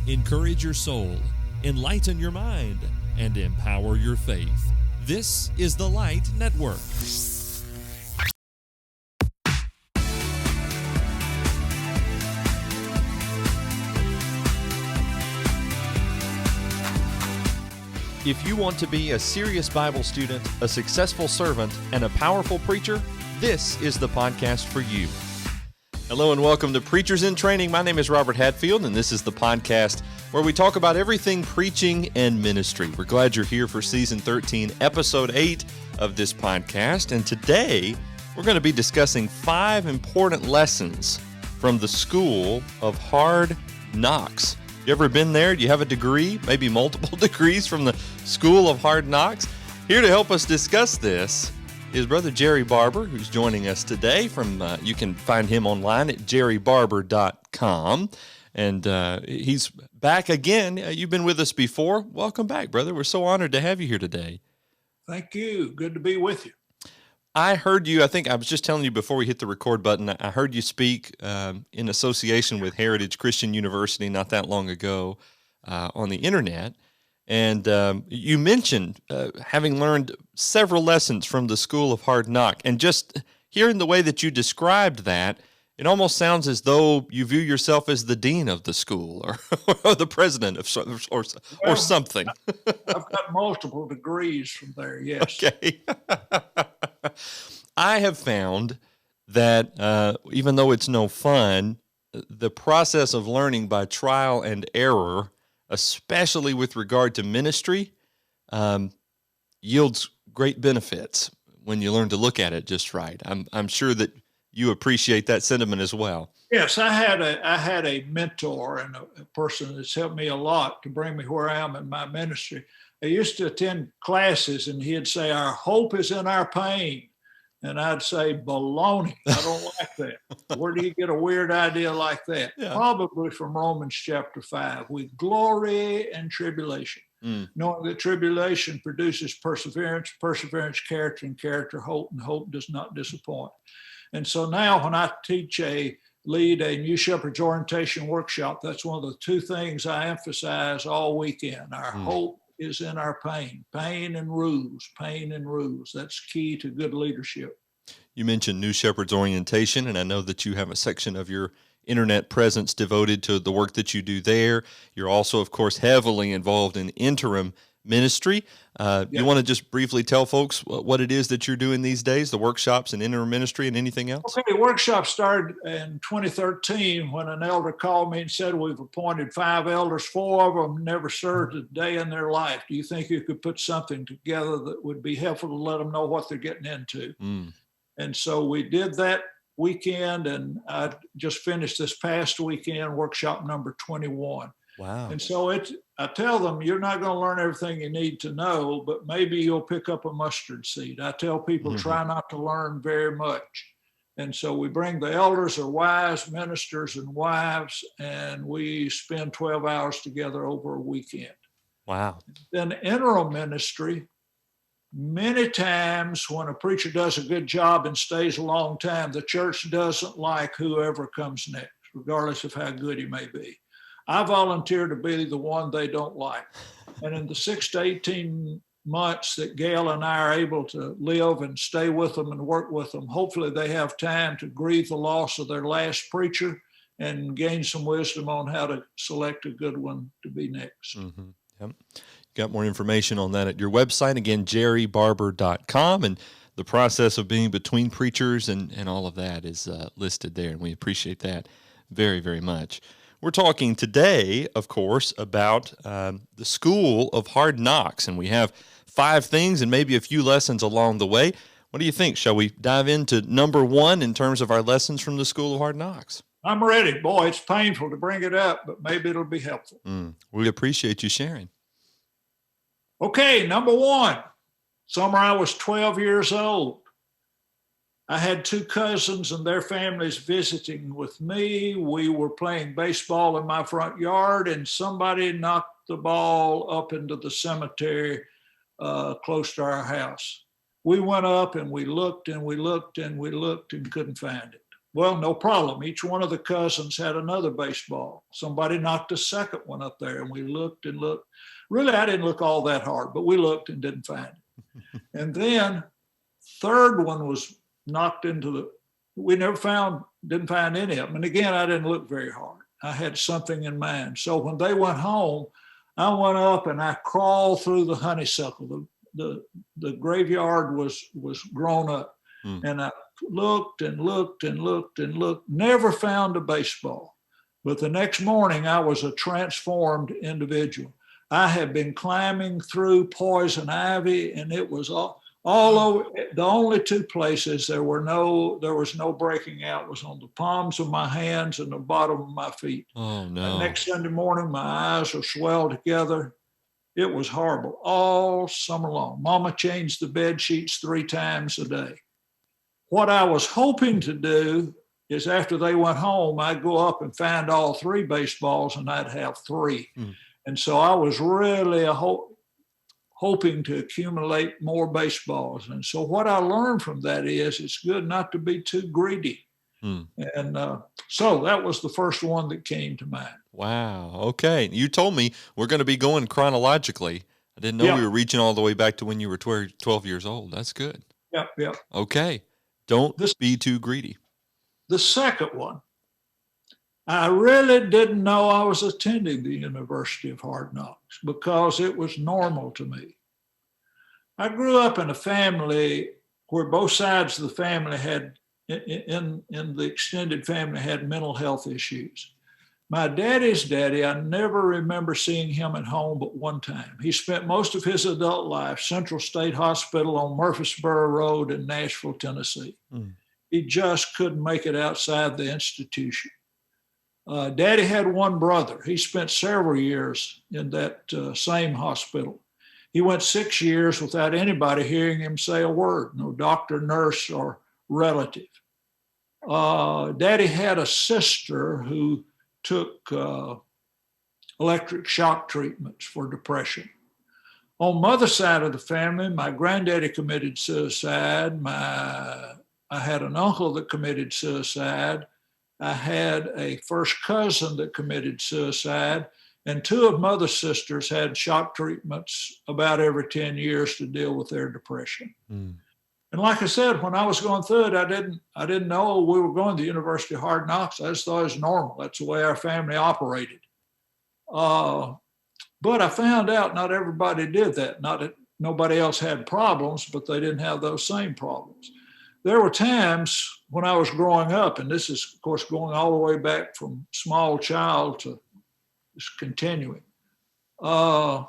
encourage your soul, enlighten your mind, and empower your faith. This is the Light Network. If you want to be a serious Bible student, a successful servant, and a powerful preacher, this is the podcast for you. Hello and welcome to Preachers in Training. My name is Robert Hatfield, and this is the podcast where we talk about everything preaching and ministry. We're glad you're here for Season 13, Episode 8 of this podcast. And today, we're going to be discussing 5 important lessons from the School of Hard Knocks. You ever been there? Do you have a degree, maybe multiple degrees from the School of Hard Knocks? Here to help us discuss this is Brother Jerrie Barber, who's joining us today. You can find him online at jerriebarber.com. And he's back again. You've been with us before. Welcome back, brother. We're so honored to have you here today. Thank you. Good to be with you. I heard you, I think I was just telling you before we hit the record button, I heard you speak in association with Heritage Christian University not that long ago on the internet. And you mentioned having learned several lessons from the School of Hard Knock. And just hearing the way that you described that, it almost sounds as though you view yourself as the dean of the school or the president of or something. I've got multiple degrees from there, yes. Okay. I have found that even though it's no fun, the process of learning by trial and error, especially with regard to ministry, yields great benefits when you learn to look at it just right. I'm sure that you appreciate that sentiment as well. Yes, I had a mentor and a person that's helped me a lot to bring me where I am in my ministry. I used to attend classes, and he'd say, "Our hope is in our pain." And I'd say, "Baloney, I don't like that." Where do you get a weird idea like that? Yeah. Probably from Romans chapter 5. We glory in tribulation, knowing that tribulation produces perseverance, perseverance, character, and character, hope, and hope does not disappoint. And so now when I lead a New Shepherd's Orientation workshop, that's one of the 2 things I emphasize all weekend. Our hope is in our pain. Pain and rules. That's key to good leadership. You mentioned New Shepherd's Orientation, and I know that you have a section of your internet presence devoted to the work that you do there. You're also, of course, heavily involved in Interim Ministry. You want to just briefly tell folks what it is that you're doing these days, the workshops and Interim Ministry and anything else? Okay, the workshop started in 2013 when an elder called me and said, "We've appointed 5 elders, 4 of them never served a day in their life. Do you think you could put something together that would be helpful to let them know what they're getting into?" And so we did that weekend, and I just finished this past weekend, workshop number 21. Wow. And so I tell them, you're not going to learn everything you need to know, but maybe you'll pick up a mustard seed. I tell people, try not to learn very much. And so we bring the elders or wives, ministers and wives, and we spend 12 hours together over a weekend. Wow. Then interim ministry, many times when a preacher does a good job and stays a long time, the church doesn't like whoever comes next, regardless of how good he may be. I volunteer to be the one they don't like. And in the 6 to 18 months that Gail and I are able to live and stay with them and work with them, hopefully they have time to grieve the loss of their last preacher and gain some wisdom on how to select a good one to be next. Mm-hmm. Yep. You got more information on that at your website, again, jerriebarber.com, and the process of being between preachers and all of that is listed there, and we appreciate that very, very much. We're talking today, of course, about the School of Hard Knocks, and we have 5 things and maybe a few lessons along the way. What do you think? Shall we dive into number 1 in terms of our lessons from the School of Hard Knocks? I'm ready. Boy, it's painful to bring it up, but maybe it'll be helpful. We appreciate you sharing. Okay, number 1. Summer I was 12 years old. I had 2 cousins and their families visiting with me. We were playing baseball in my front yard, and somebody knocked the ball up into the cemetery close to our house. We went up and we looked and we looked and we looked and couldn't find it. Well, no problem. Each one of the cousins had another baseball. Somebody knocked a second one up there, and we looked and looked. Really, I didn't look all that hard, but we looked and didn't find it. And then third one was knocked into the, we didn't find any of them. And again, I didn't look very hard. I had something in mind. So when they went home, I went up and I crawled through the honeysuckle. The graveyard was grown up. And I looked and looked and looked and looked, never found a baseball. But the next morning, I was a transformed individual. I had been climbing through poison ivy, and it was all over. The only two places there was no breaking out was on the palms of my hands and the bottom of my feet. Oh, no. The next Sunday morning, my eyes were swelled together. It was horrible all summer long. Mama changed the bed sheets 3 times a day. What I was hoping to do is after they went home, I'd go up and find all 3 baseballs, and I'd have 3. And so I was really hoping to accumulate more baseballs. And so what I learned from that is it's good not to be too greedy. And so that was the first one that came to mind. Wow. Okay. You told me we're going to be going chronologically. I didn't know we were reaching all the way back to when you were 12 years old. That's good. Yep. Okay. Don't be too greedy. The second one, I really didn't know I was attending the University of Hard Knocks because it was normal to me. I grew up in a family where both sides of the family had, in the extended family, had mental health issues. My daddy's daddy, I never remember seeing him at home but one time. He spent most of his adult life Central State Hospital on Murfreesboro Road in Nashville, Tennessee. He just couldn't make it outside the institution. Daddy had one brother. He spent several years in that same hospital. He went 6 years without anybody hearing him say a word, no doctor, nurse, or relative. Daddy had a sister who took electric shock treatments for depression. On mother's side of the family, my granddaddy committed suicide. I had an uncle that committed suicide. I had a first cousin that committed suicide, and 2 of mother's sisters had shock treatments about every 10 years to deal with their depression. And like I said, when I was going through it, I didn't know we were going to the University of Hard Knocks. I just thought it was normal. That's the way our family operated. But I found out not everybody did that. Not that nobody else had problems, but they didn't have those same problems. There were times when I was growing up, and this is, of course, going all the way back from small child to just continuing. I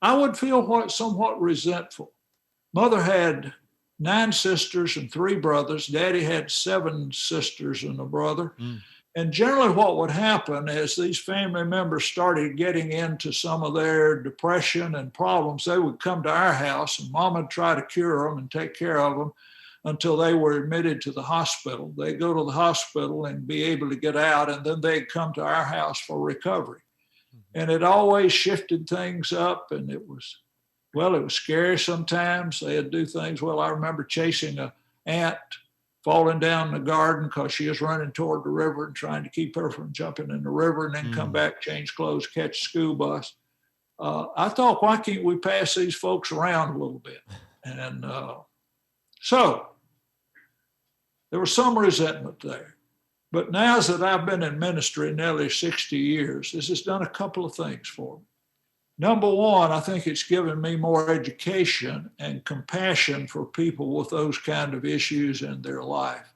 would feel somewhat resentful. Mother had 9 sisters and 3 brothers. Daddy had 7 sisters and a brother. And generally what would happen as these family members started getting into some of their depression and problems, they would come to our house and Mom would try to cure them and take care of them until they were admitted to the hospital. They'd go to the hospital and be able to get out, and then they'd come to our house for recovery. And it always shifted things up, and it was scary sometimes. They'd do things. Well, I remember chasing an ant, falling down in the garden because she was running toward the river and trying to keep her from jumping in the river, and then come back, change clothes, catch a school bus. I thought, why can't we pass these folks around a little bit? And so there was some resentment there. But now that I've been in ministry nearly 60 years, this has done a couple of things for me. Number one, I think it's given me more education and compassion for people with those kind of issues in their life.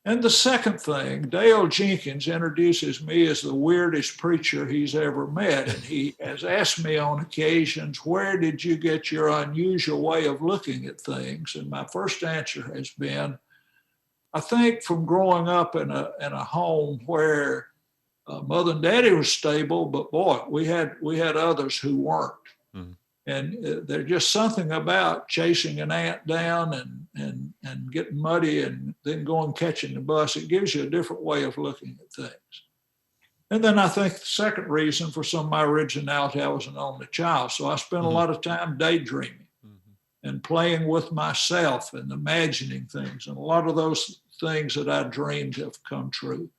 And the second thing, Dale Jenkins introduces me as the weirdest preacher he's ever met. And he has asked me on occasions, where did you get your unusual way of looking at things? And my first answer has been, I think from growing up in a home where Mother and Daddy was stable, but boy, we had others who weren't. And there's just something about chasing an ant down and getting muddy and then going catching the bus. It gives you a different way of looking at things. And then I think the second reason for some of my originality, I was an only child. So I spent a lot of time daydreaming. and playing with myself and imagining things. And a lot of those things that I dreamed have come true.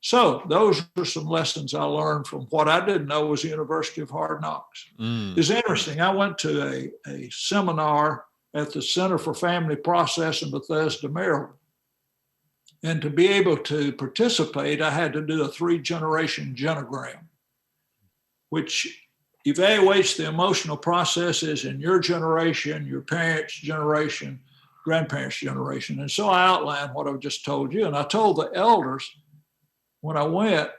So those are some lessons I learned from what I didn't know was the University of Hard Knocks. It's interesting. I went to a seminar at the Center for Family Process in Bethesda, Maryland. And to be able to participate, I had to do a 3-generation genogram, which evaluates the emotional processes in your generation, your parents' generation, grandparents' generation. And so I outlined what I've just told you. And I told the elders when I went,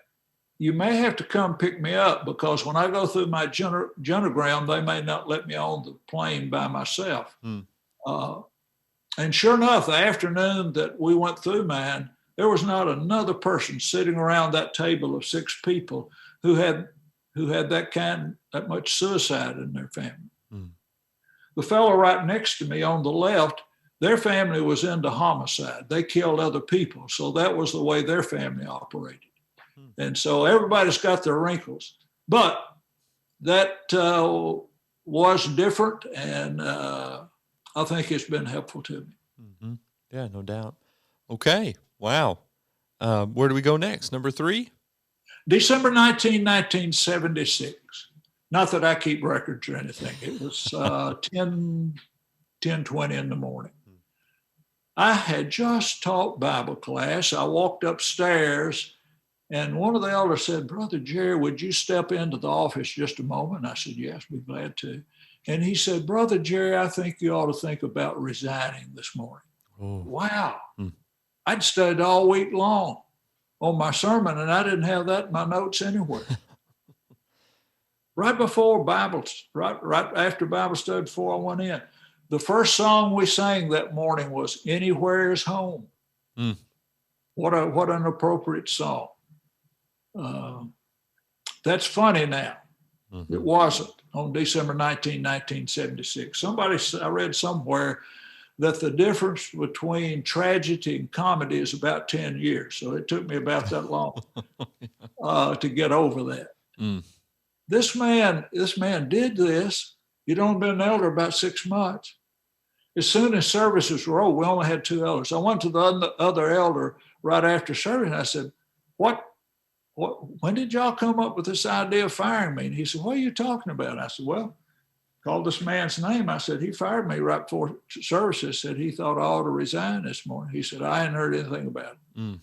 you may have to come pick me up because when I go through my genogram, they may not let me on the plane by myself. And sure enough, the afternoon that we went through mine, there was not another person sitting around that table of 6 people who had that much suicide in their family. The fellow right next to me on the left, their family was into homicide. They killed other people. So that was the way their family operated. And so everybody's got their wrinkles. But that was different, and I think it's been helpful to me. Yeah, no doubt. Okay. Wow. Where do we go next? Number 3? December 19, 1976. Not that I keep records or anything. It was 10:20 in the morning. I had just taught Bible class. I walked upstairs, and one of the elders said, "Brother Jerry, would you step into the office just a moment?" I said, "Yes, be glad to." And he said, "Brother Jerry, I think you ought to think about resigning this morning." Wow. I'd studied all week long on my sermon, and I didn't have that in my notes anywhere. Right after Bible study, before I went in, the first song we sang that morning was "Anywhere is Home." What an appropriate song. That's funny now. It wasn't on December 19, 1976. I read somewhere that the difference between tragedy and comedy is about 10 years. So it took me about that long to get over that. This man did this. He'd only been an elder about 6 months. As soon as services were over, we only had 2 elders. I went to the other elder right after service, and I said, when did y'all come up with this idea of firing me? And he said, "What are you talking about?" I said, "Well," called this man's name. I said, "He fired me right before services, said he thought I ought to resign this morning." He said, "I hadn't heard anything about it."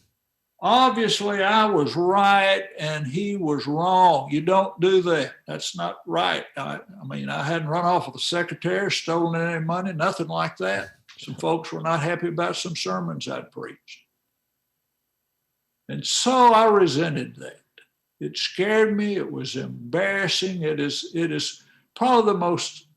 Obviously, I was right and he was wrong. You don't do that. That's not right. I hadn't run off with the secretary, stolen any money, nothing like that. Some folks were not happy about some sermons I'd preached. And so I resented that. It scared me. It was embarrassing. It is probably the most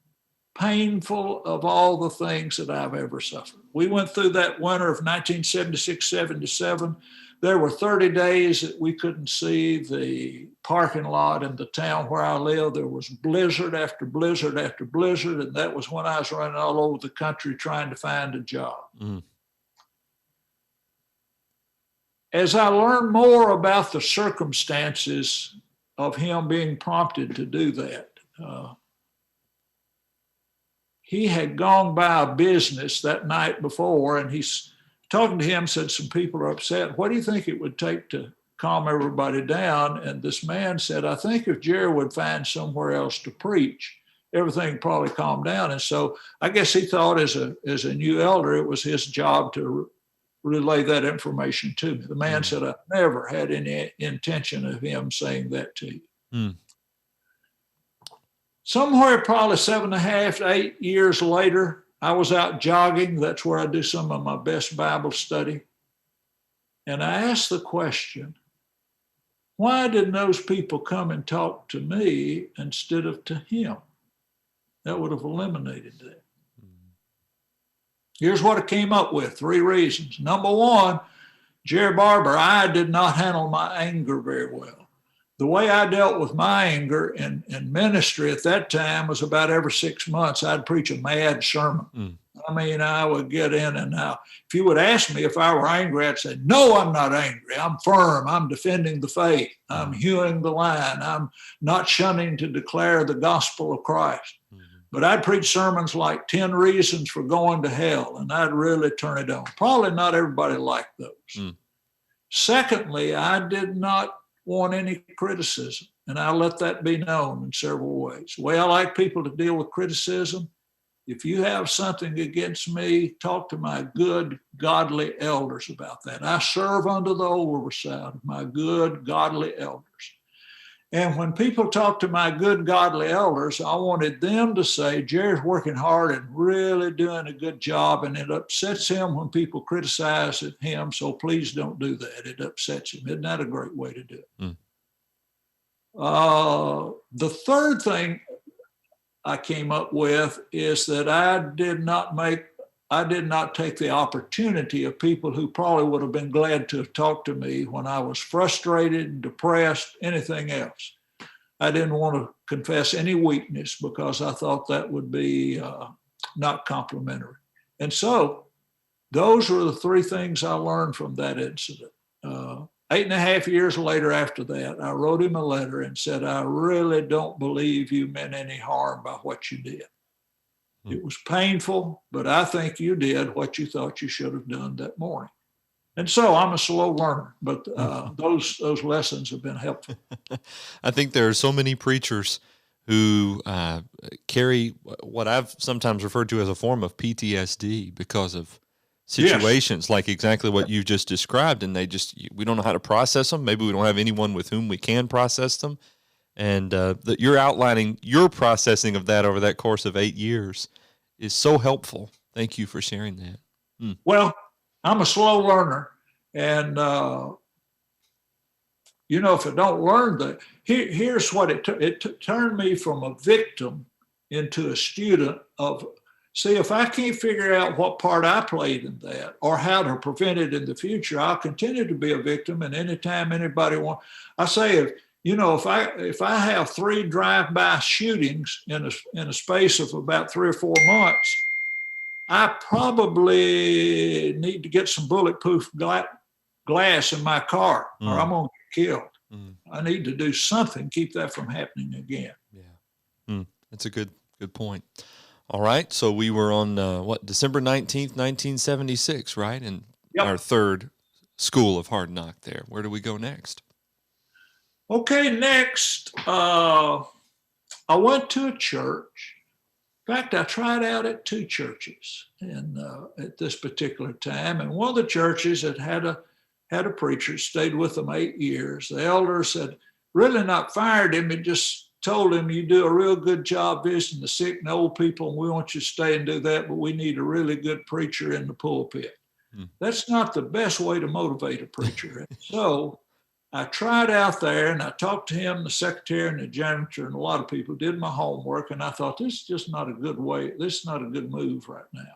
painful of all the things that I've ever suffered. We went through that winter of 1976-77. There were 30 days that we couldn't see the parking lot in the town where I live. There was blizzard after blizzard after blizzard, and that was when I was running all over the country trying to find a job. As I learned more about the circumstances of him being prompted to do that, he had gone by a business that night before, and he's talking to him, said some people are upset. What do you think it would take to calm everybody down? And this man said, "I think if Jerry would find somewhere else to preach, everything would probably calm down." And so I guess he thought as a new elder, it was his job to relay that information to me. The man said, "I never had any intention of him saying that to you." Somewhere probably 7.5 to 8 years later, I was out jogging. That's where I do some of my best Bible study. And I asked the question, why didn't those people come and talk to me instead of to him? That would have eliminated that. Here's what I came up with, 3 reasons. Number 1, Jerrie Barber, I did not handle my anger very well. The way I dealt with my anger in ministry at that time was about every 6 months, I'd preach a mad sermon. I would get in and out. If you would ask me if I were angry, I'd say, "No, I'm not angry. I'm firm. I'm defending the faith. I'm hewing the line. I'm not shunning to declare the gospel of Christ." But I'd preach sermons like 10 Reasons for Going to Hell, and I'd really turn it on. Probably not everybody liked those. Mm. Secondly, I did not want any criticism, and I let that be known in several ways. The way I like people to deal with criticism, if you have something against me, talk to my good, godly elders about that. I serve under the oversight of my good, godly elders. And when people talk to my good, godly elders, I wanted them to say, Jerry's working hard and really doing a good job, and it upsets him when people criticize him, so please don't do that. It upsets him. Isn't that a great way to do it? Mm. The third thing I came up with is that I did not take the opportunity of people who probably would have been glad to have talked to me when I was frustrated, depressed, anything else. I didn't want to confess any weakness because I thought that would be not complimentary. And so those were the three things I learned from that incident. 8.5 years later after that, I wrote him a letter and said, I really don't believe you meant any harm by what you did. It was painful, but I think you did what you thought you should have done that morning. And so I'm a slow learner, but those lessons have been helpful. I think there are so many preachers who carry what I've sometimes referred to as a form of PTSD because of situations like exactly what you just described, and we don't know how to process them. Maybe we don't have anyone with whom we can process them. And that you're outlining your processing of that over that course of 8 years is so helpful. Thank you for sharing that. Hmm. Well, I'm a slow learner, and if I don't learn that, here's what it turned me from a victim into a student of. See, if I can't figure out what part I played in that or how to prevent it in the future, I'll continue to be a victim. And anytime anybody wants, I say, if I have 3 drive-by shootings in a space of about 3 or 4 months, I probably need to get some bulletproof glass in my car, or I'm going to get killed. Mm. I need to do something, keep that from happening again. Yeah, that's a good point. All right, so we were on, December 19th, 1976, right? And our third school of hard knock there. Where do we go next? Okay, next, I went to a church. In fact, I tried out at 2 churches at this particular time. And one of the churches that had a preacher, stayed with them 8 years. The elders had really not fired him, it just told him, you do a real good job visiting the sick and old people, and we want you to stay and do that, but we need a really good preacher in the pulpit. That's not the best way to motivate a preacher. So I tried out there, and I talked to him, the secretary and the janitor, and a lot of people, did my homework, and I thought, this is just not a good way. This is not a good move right now.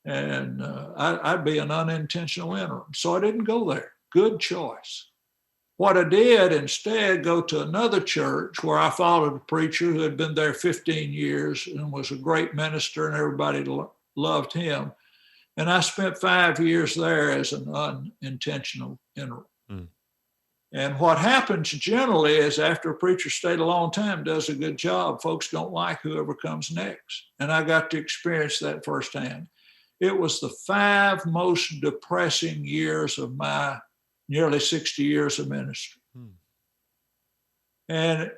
And I'd be an unintentional interim. So I didn't go there. Good choice. What I did instead, go to another church where I followed a preacher who had been there 15 years and was a great minister, and everybody loved him. And I spent 5 years there as an unintentional interim. Mm. And what happens generally is after a preacher stayed a long time, does a good job, folks don't like whoever comes next. And I got to experience that firsthand. It was the 5 most depressing years of my nearly 60 years of ministry. And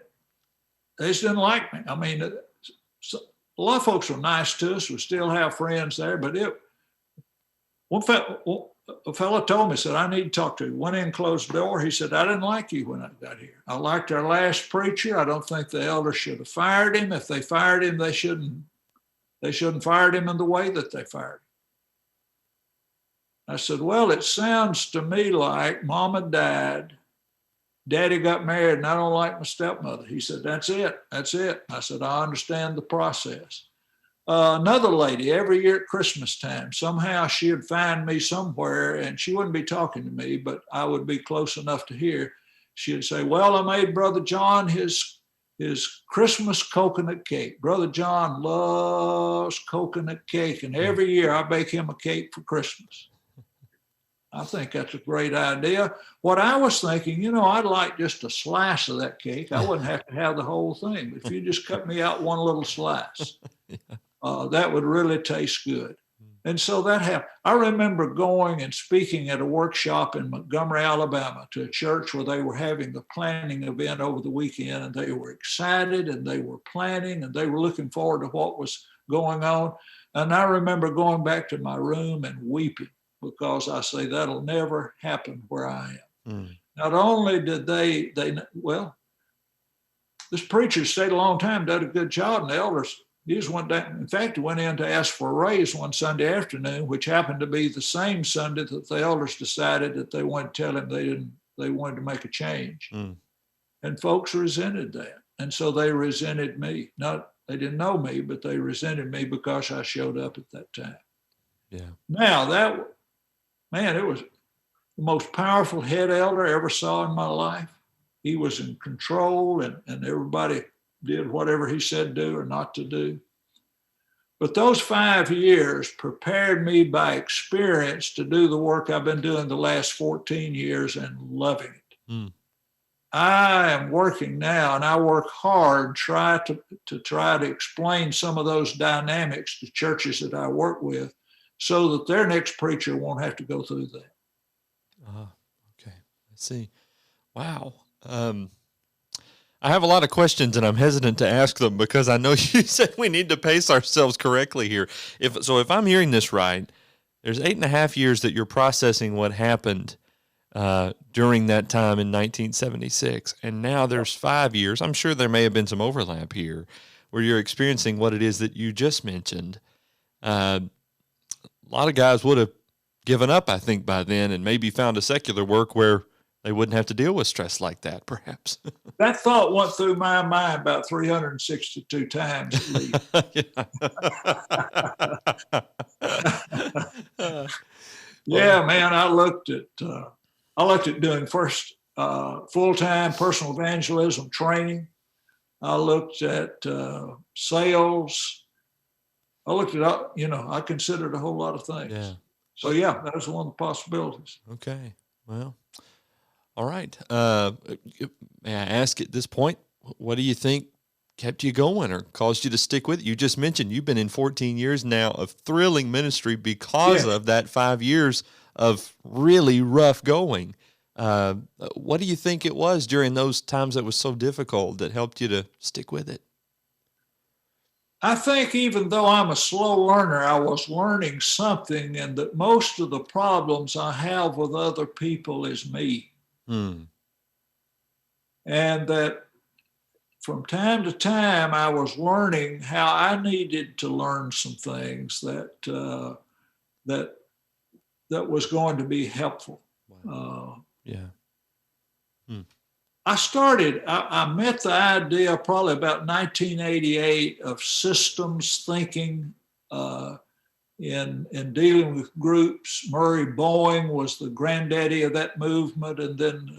they just didn't like me. I mean, a lot of folks were nice to us. We still have friends there, but a fellow told me, said, I need to talk to you. Went in, closed the door. He said, I didn't like you when I got here. I liked our last preacher. I don't think the elders should have fired him. If they fired him, they shouldn't fired him in the way that they fired him. I said, well, it sounds to me like Mama died, Daddy got married, and I don't like my stepmother. He said, that's it. I said, I understand the process. Another lady, every year at Christmas time, somehow she would find me somewhere, and she wouldn't be talking to me, but I would be close enough to hear. She would say, well, I made Brother John his Christmas coconut cake. Brother John loves coconut cake, and every year I bake him a cake for Christmas. I think that's a great idea. What I was thinking, I'd like just a slice of that cake. I wouldn't have to have the whole thing. But if you just cut me out one little slice, that would really taste good. And so that happened. I remember going and speaking at a workshop in Montgomery, Alabama, to a church where they were having a planning event over the weekend, and they were excited and they were planning and they were looking forward to what was going on. And I remember going back to my room and weeping, because I say that'll never happen where I am. Not only did they this preacher stayed a long time, did a good job, and the elders, he just went down. In fact, he went in to ask for a raise one Sunday afternoon, which happened to be the same Sunday that the elders decided that they wanted to tell him they wanted to make a change. And folks resented that. And so they resented me. They didn't know me, but they resented me because I showed up at that time. Yeah. Now it was the most powerful head elder I ever saw in my life. He was in control, and everybody did whatever he said do or not to do. But those 5 years prepared me by experience to do the work I've been doing the last 14 years and loving it. I am working now, and I work hard to try to explain some of those dynamics to churches that I work with, so that their next preacher won't have to go through that. Okay. I see. Wow. I have a lot of questions, and I'm hesitant to ask them because I know you said we need to pace ourselves correctly here. If I'm hearing this right, there's 8.5 years that you're processing what happened during that time in 1976, and now there's 5 years. I'm sure there may have been some overlap here where you're experiencing what it is that you just mentioned. A lot of guys would have given up, I think, by then, and maybe found a secular work where they wouldn't have to deal with stress like that, perhaps. That thought went through my mind about 362 times at least. Yeah, man, I looked at doing first full-time personal evangelism training. I looked at sales. I looked at, I considered a whole lot of things. Yeah. So yeah, that was one of the possibilities. Okay. Well, all right. May I ask at this point, what do you think kept you going or caused you to stick with it? You just mentioned you've been in 14 years now of thrilling ministry because of that 5 years of really rough going. What do you think it was during those times that was so difficult that helped you to stick with it? I think even though I'm a slow learner, I was learning something, and that most of the problems I have with other people is me. And that from time to time, I was learning how I needed to learn some things that was going to be helpful. Wow. I met the idea probably about 1988 of systems thinking in dealing with groups. Murray Boeing was the granddaddy of that movement. And then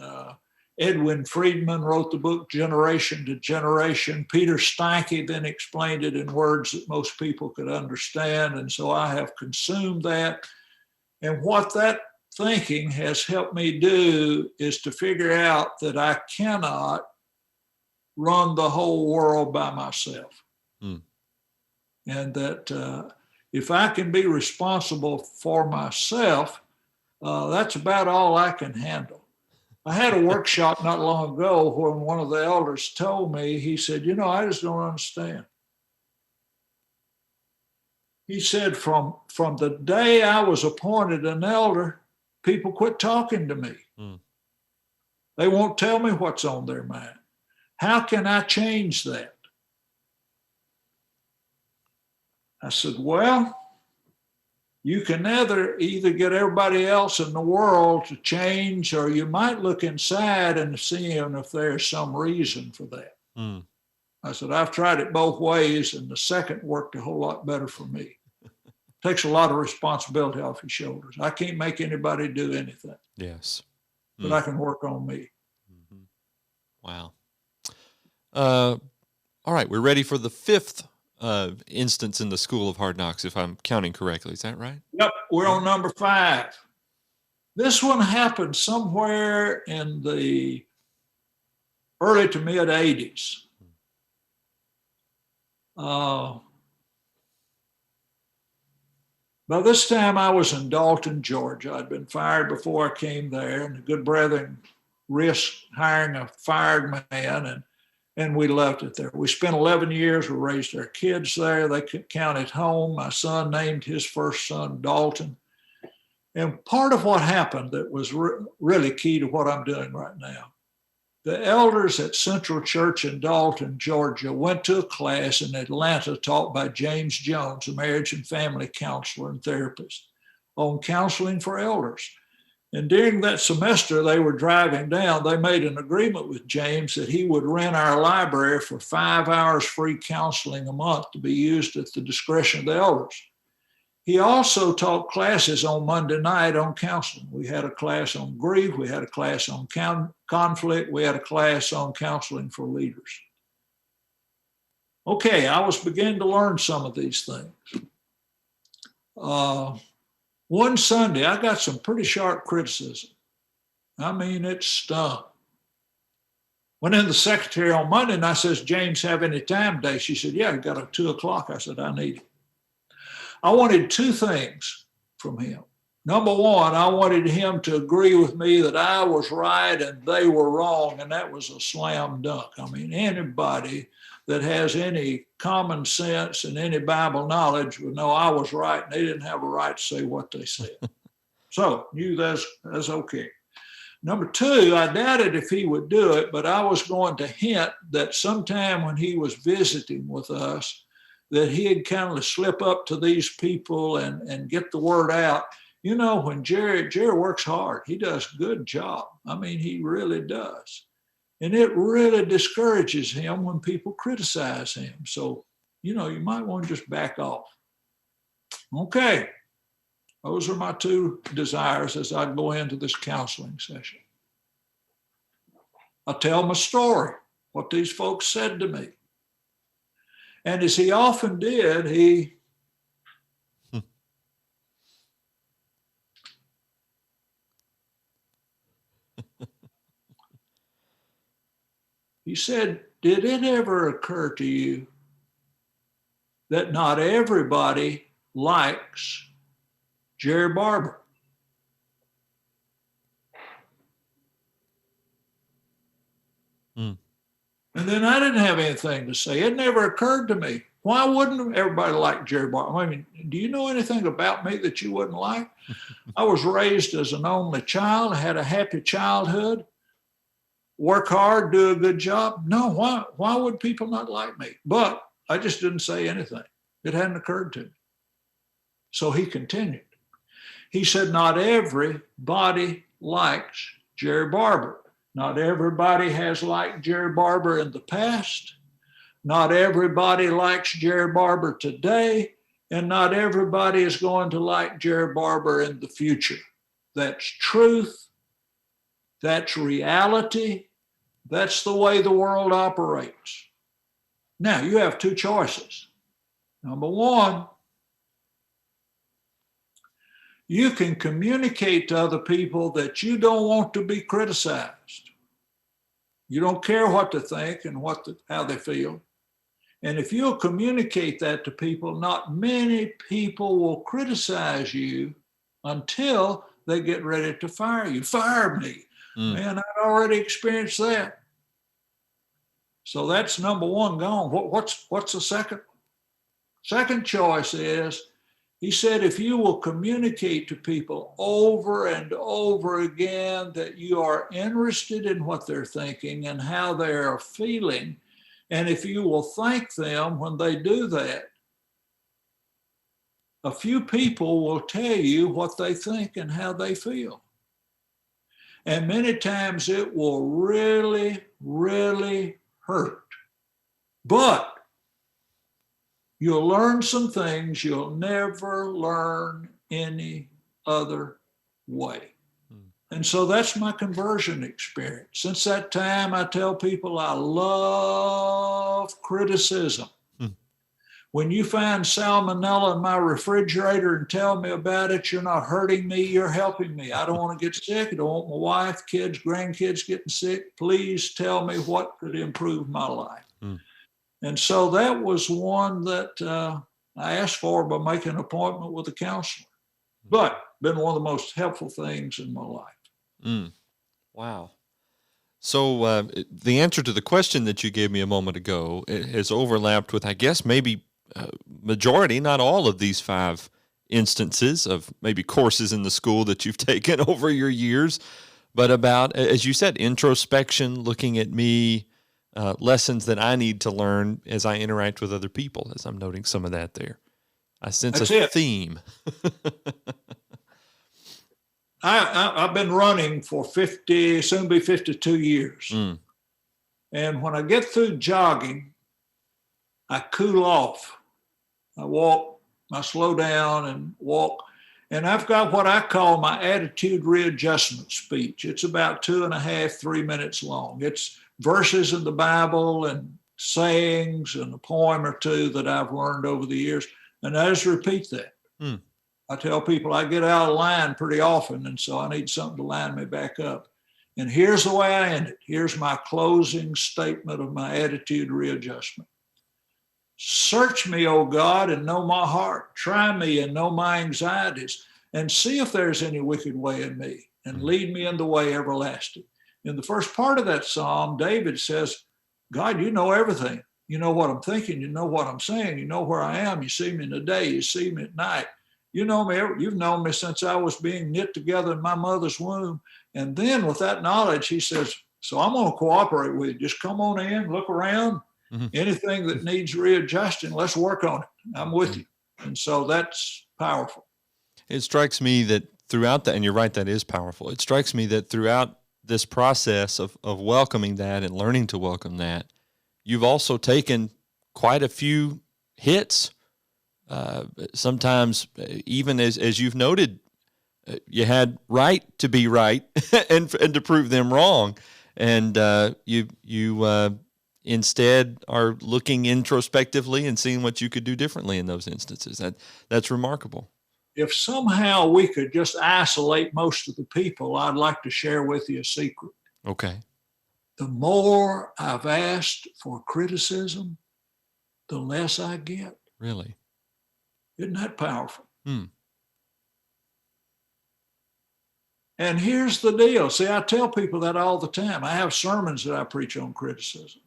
Edwin Friedman wrote the book Generation to Generation. Peter Steinke then explained it in words that most people could understand. And so I have consumed that. And what that thinking has helped me do is to figure out that I cannot run the whole world by myself. And that if I can be responsible for myself, that's about all I can handle. I had a workshop not long ago when one of the elders told me, he said, I just don't understand. He said, from the day I was appointed an elder, people quit talking to me. They won't tell me what's on their mind. How can I change that? I said, well, you can either get everybody else in the world to change, or you might look inside and see if there's some reason for that. I said, I've tried it both ways, and the second worked a whole lot better for me. Takes a lot of responsibility off your shoulders. I can't make anybody do anything. Yes. But I can work on me. Wow. All right, we're ready for the fifth instance in the School of Hard Knocks, if I'm counting correctly. Is that right? Yep, we're on number 5. This one happened somewhere in the early to mid 80s. By this time, I was in Dalton, Georgia. I'd been fired before I came there, and the good brethren risked hiring a fired man, and we left it there. We spent 11 years. We raised our kids there. They counted home. My son named his first son Dalton. And part of what happened that was really key to what I'm doing right now, the elders at Central Church in Dalton, Georgia, went to a class in Atlanta taught by James Jones, a marriage and family counselor and therapist, on counseling for elders. And during that semester, they were driving down. They made an agreement with James that he would rent our library for 5 hours free counseling a month to be used at the discretion of the elders. He also taught classes on Monday night on counseling. We had a class on grief. We had a class on conflict. We had a class on counseling for leaders. Okay, I was beginning to learn some of these things. One Sunday, I got some pretty sharp criticism. I mean, it stung. Went in the secretary on Monday and I says, James, have any time today? She said, yeah, I got a 2 o'clock. I said, I need it. I wanted 2 things from him. Number one, I wanted him to agree with me that I was right and they were wrong, and that was a slam dunk. I mean, anybody that has any common sense and any Bible knowledge would know I was right and they didn't have a right to say what they said. So knew that's okay. Number two, I doubted if he would do it, but I was going to hint that sometime when he was visiting with us, that he'd kind of slip up to these people and get the word out. You know, when Jerry works hard, he does a good job. I mean, he really does. And it really discourages him when people criticize him. So, you know, you might want to just back off. Okay. Those are my 2 desires as I go into this counseling session. I tell my story, what these folks said to me. And as he often did, he said, did it ever occur to you that not everybody likes Jerrie Barber? And then I didn't have anything to say. It never occurred to me. Why wouldn't everybody like Jerrie Barber? I mean, do you know anything about me that you wouldn't like? I was raised as an only child. I had a happy childhood. Work hard, do a good job. No, why would people not like me? But I just didn't say anything. It hadn't occurred to me. So he continued. He said, not everybody likes Jerrie Barber. Not everybody has liked Jerrie Barber in the past. Not everybody likes Jerrie Barber today. And not everybody is going to like Jerrie Barber in the future. That's truth. That's reality. That's the way the world operates. Now, you have 2 choices. Number one, you can communicate to other people that you don't want to be criticized. You don't care what they think and how they feel. And if you'll communicate that to people, not many people will criticize you until they get ready to fire you. Fire me. Man, I'd already experienced that. So that's number one gone. What's the second? Second choice is, he said, if you will communicate to people over and over again that you are interested in what they're thinking and how they are feeling, and if you will thank them when they do that, a few people will tell you what they think and how they feel. And many times it will really, really hurt. But you'll learn some things you'll never learn any other way. And so that's my conversion experience. Since that time, I tell people I love criticism. When you find salmonella in my refrigerator and tell me about it, you're not hurting me, you're helping me. I don't want to get sick. I don't want my wife, kids, grandkids getting sick. Please tell me what could improve my life. Mm. And so that was one that I asked for by making an appointment with a counselor. But been one of the most helpful things in my life. Mm. Wow. So the answer to the question that you gave me a moment ago has overlapped with, I guess, maybe majority, not all of these 5 instances of maybe courses in the school that you've taken over your years, but about, as you said, introspection, looking at me, lessons that I need to learn as I interact with other people, as I'm noting some of that there. I sense a theme. I've been running for 50, soon be 52 years. Mm. And when I get through jogging, I cool off. I walk, I slow down and walk. And I've got what I call my attitude readjustment speech. It's about 2.5, 3 minutes long. It's verses in the Bible and sayings and a poem or two that I've learned over the years. And I just repeat that. Mm. I tell people I get out of line pretty often, and so I need something to line me back up. And here's the way I end it. Here's my closing statement of my attitude readjustment. Search me, O God, and know my heart. Try me and know my anxieties, and see if there's any wicked way in me, and lead me in the way everlasting. In the first part of that psalm, David says, God, you know everything. You know what I'm thinking. You know what I'm saying. You know where I am. You see me in the day. You see me at night. You know me. You've known me since I was being knit together in my mother's womb. And then with that knowledge, he says, so I'm going to cooperate with you. Just come on in, look around. Mm-hmm. Anything that needs readjusting, let's work on it. I'm with you. And so that's powerful. It strikes me that throughout that, and you're right, that is powerful. It strikes me that throughout this process of welcoming that and learning to welcome that, you've also taken quite a few hits. Sometimes, even as you've noted, you had right to be right and to prove them wrong, and you instead are looking introspectively and seeing what you could do differently in those instances. That's remarkable. If somehow we could just isolate most of the people, I'd like to share with you a secret. Okay. The more I've asked for criticism, the less I get. Really? Isn't that powerful? Hmm. And here's the deal. See, I tell people that all the time. I have sermons that I preach on criticism.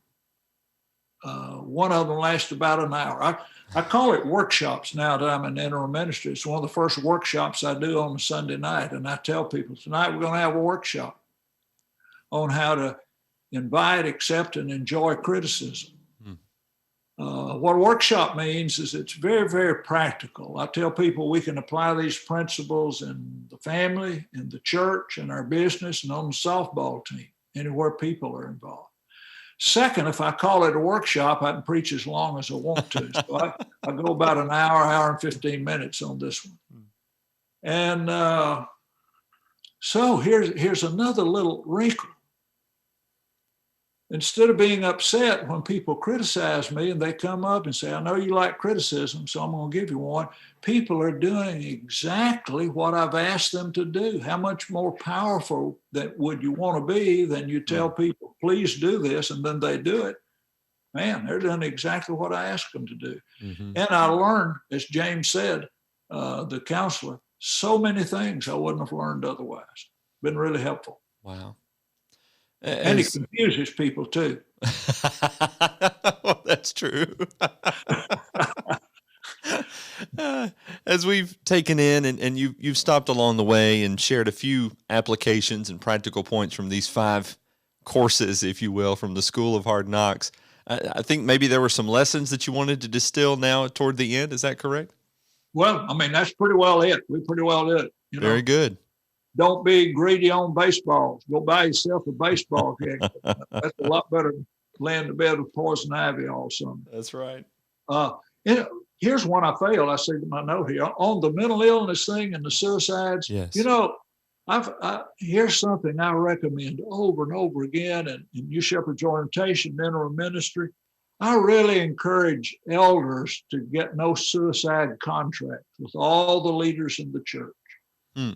One of them lasts about an hour. I call it workshops now that I'm in Interim Ministry. It's one of the first workshops I do on a Sunday night. And I tell people, tonight we're going to have a workshop on how to invite, accept, and enjoy criticism. What a workshop means is it's very, very practical. I tell people we can apply these principles in the family, in the church, in our business, and on the softball team, anywhere people are involved. Second, if I call it a workshop, I can preach as long as I want to. So I go about an hour and 15 minutes on this one. And so here's another little wrinkle. Instead of being upset when people criticize me and they come up and say, I know you like criticism, so I'm going to give you one. People are doing exactly what I've asked them to do. How much more powerful that would you want to be than you tell people, please do this, and then they do it? Man, they're doing exactly what I asked them to do. Mm-hmm. And I learned, as James said, the counselor, so many things I wouldn't have learned otherwise. Been really helpful. Wow. And it confuses people too. Well, that's true. As we've taken in and you've stopped along the way and shared a few applications and practical points from these 5 courses, if you will, from the School of Hard Knocks, I think maybe there were some lessons that you wanted to distill now toward the end. Is that correct? Well, I mean, that's pretty well it. We pretty well did it. Very good. Don't be greedy on baseballs. Go buy yourself a baseball kick. That's a lot better than laying in bed with poison ivy all summer. That's right. Here's one I failed. I said in my note here on the mental illness thing and the suicides. Yes. Here's something I recommend over and over again, and New Shepherd's Orientation, Interim Ministry. I really encourage elders to get no suicide contract with all the leaders in the church. Hmm.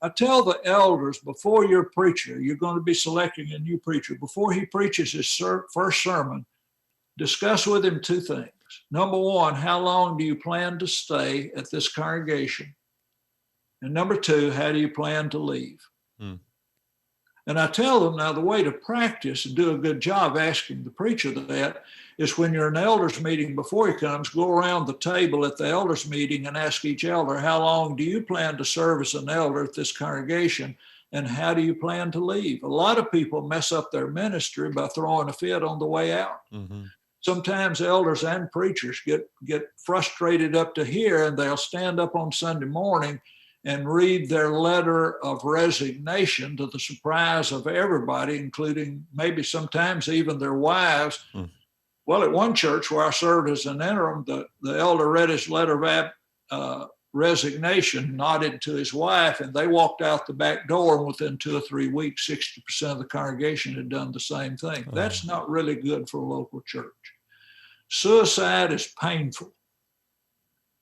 I tell the elders, before your preacher, you're going to be selecting a new preacher, before he preaches his first sermon, discuss with him two things. Number one, how long do you plan to stay at this congregation? And number two, how do you plan to leave? Hmm. And I tell them, now the way to practice and do a good job asking the preacher that is when you're in an elders meeting before he comes, go around the table at the elders meeting and ask each elder, how long do you plan to serve as an elder at this congregation? And how do you plan to leave? A lot of people mess up their ministry by throwing a fit on the way out. Mm-hmm. Sometimes elders and preachers get frustrated up to here, and they'll stand up on Sunday morning and read their letter of resignation to the surprise of everybody, including maybe sometimes even their wives. Mm. Well, at one church where I served as an interim, the elder read his letter of resignation, nodded to his wife, and they walked out the back door, and within 2 or 3 weeks, 60% of the congregation had done the same thing. Oh. That's not really good for a local church. Suicide is painful.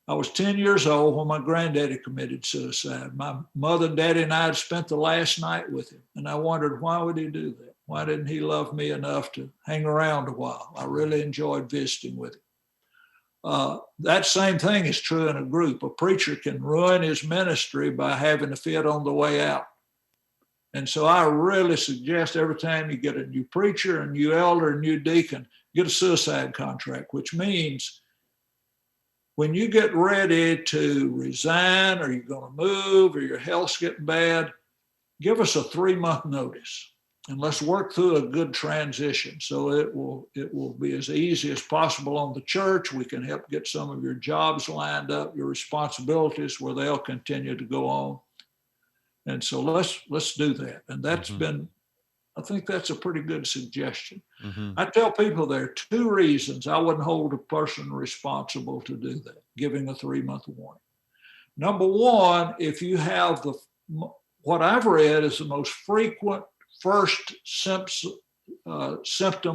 I was 10 years old when my granddaddy committed suicide. My mother and daddy and I had spent the last night with him, and I wondered, why would he do that? Why didn't he love me enough to hang around a while? I really enjoyed visiting with him. That same thing is true in a group. A preacher can ruin his ministry by having a fit on the way out. And so I really suggest every time you get a new preacher, a new elder, a new deacon, get a suicide contract, which means when you get ready to resign or you're going to move or your health's getting bad, give us a 3-month notice and let's work through a good transition so it will be as easy as possible on the church. We can help get some of your jobs lined up, your responsibilities where they'll continue to go on. And so let's do that. And that's I think that's a pretty good suggestion. Mm-hmm. I tell people there are 2 reasons I wouldn't hold a person responsible to do that, giving a 3-month warning. Number one, if you have what I've read is the most frequent first symptom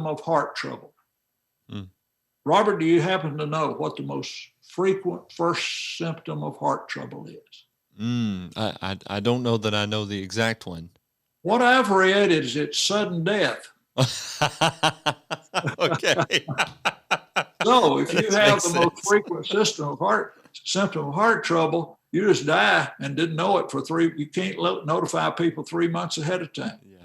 of heart trouble. Mm. Robert, do you happen to know what the most frequent first symptom of heart trouble is? I don't know that I know the exact one. What I've read is it's sudden death. Okay. So if you have the most frequent symptom of heart trouble, you just die and didn't know it for 3. You can't notify people 3 months ahead of time. Yeah.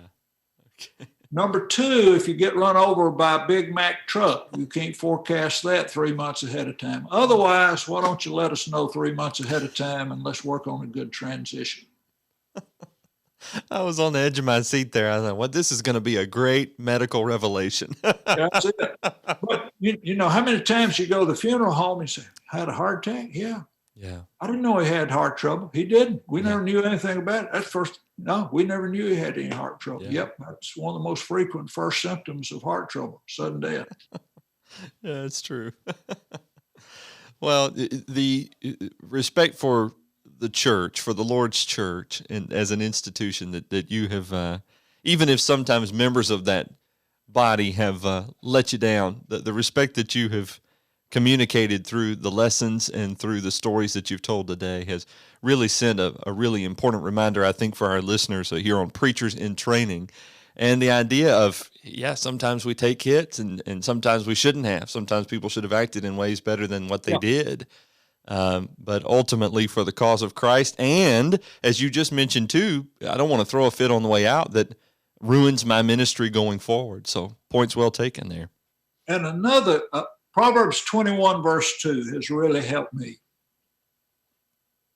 Okay. Number 2, if you get run over by a Big Mac truck, you can't forecast that 3 months ahead of time. Otherwise, why don't you let us know 3 months ahead of time and let's work on a good transition. I was on the edge of my seat there. I thought, well, this is going to be a great medical revelation. That's it. But you know, how many times you go to the funeral home and say, had a heart attack? Yeah. I didn't know he had heart trouble. He didn't. We never knew anything about it. That's first. No, we never knew he had any heart trouble. Yeah. Yep. That's one of the most frequent first symptoms of heart trouble, sudden death. Yeah, it's true. Well, the respect for the church, for the Lord's church, and as an institution that you have, even if sometimes members of that body have let you down, the respect that you have communicated through the lessons and through the stories that you've told today has really sent a really important reminder, I think, for our listeners here on Preachers in Training. And the idea of, sometimes we take hits and sometimes we shouldn't have. Sometimes people should have acted in ways better than what they did. But ultimately for the cause of Christ. And as you just mentioned too, I don't want to throw a fit on the way out that ruins my ministry going forward. So points well taken there. And another, Proverbs 21 verse 2 has really helped me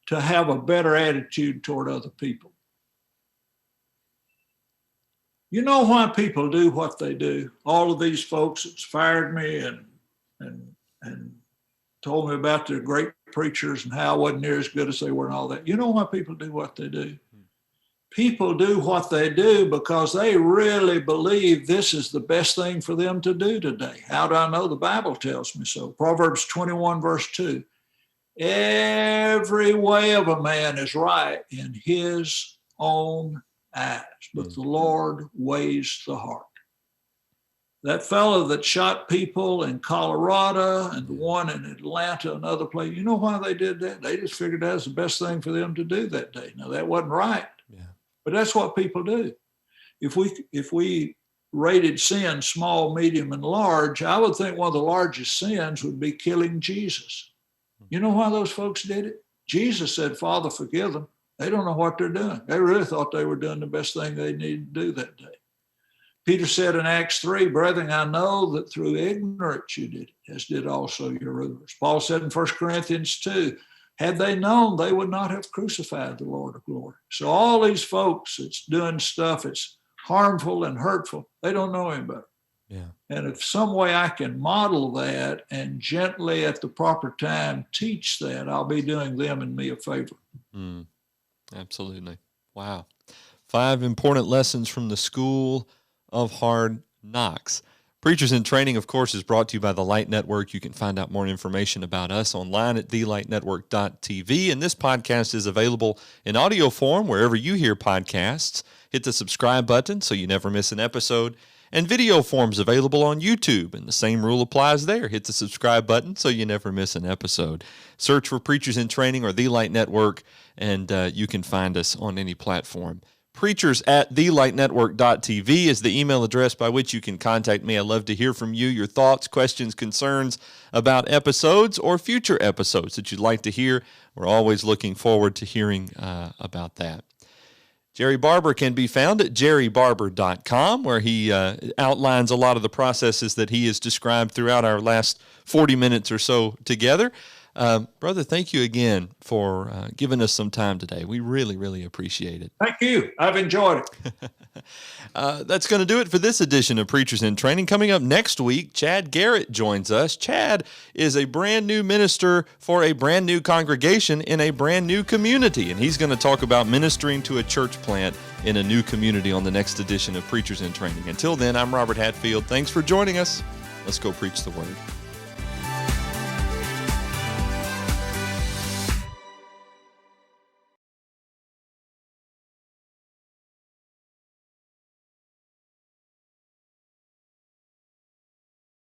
to have a better attitude toward other people. You know why people do what they do? All of these folks that's fired me and told me about their great preachers and how I wasn't near as good as they were and all that. You know why people do what they do? People do what they do because they really believe this is the best thing for them to do today. How do I know? The Bible tells me so. Proverbs 21 verse 2. Every way of a man is right in his own eyes, but the Lord weighs the heart. that fellow that shot people in Colorado and the one in Atlanta, another place, you know why they did that? They just figured that was the best thing for them to do that day. Now, that wasn't right, but that's what people do. If we rated sin small, medium, and large, I would think one of the largest sins would be killing Jesus. You know why those folks did it? Jesus said, Father, forgive them. They don't know what they're doing. They really thought they were doing the best thing they needed to do that day. Peter said in Acts 3, brethren, I know that through ignorance you did it, as did also your rulers. Paul said in 1 Corinthians 2, had they known, they would not have crucified the Lord of glory. So all these folks that's doing stuff that's harmful and hurtful, they don't know him better. Yeah. And if some way I can model that and gently at the proper time teach that, I'll be doing them and me a favor. Absolutely. Wow. 5 important lessons from the School of Hard Knocks. Preachers in Training, of course, is brought to you by the Light Network. You can find out more information about us online at thelightnetwork.tv. And this podcast is available in audio form wherever you hear podcasts. Hit the subscribe button so you never miss an episode. And video form's available on YouTube, and the same rule applies there. Hit the subscribe button so you never miss an episode. Search for Preachers in Training or The Light Network, and you can find us on any platform. Preachers at thelightnetwork.tv is the email address by which you can contact me. I'd love to hear from you, your thoughts, questions, concerns about episodes or future episodes that you'd like to hear. We're always looking forward to hearing about that. Jerrie Barber can be found at jerriebarber.com, where he outlines a lot of the processes that he has described throughout our last 40 minutes or so together. Brother, thank you again for giving us some time today. We really, really appreciate it. Thank you. I've enjoyed it. That's going to do it for this edition of Preachers in Training. Coming up next week, Chad Garrett joins us. Chad is a brand new minister for a brand new congregation in a brand new community, and he's going to talk about ministering to a church plant in a new community on the next edition of Preachers in Training. Until then, I'm Robert Hatfield. Thanks for joining us. Let's go preach the word.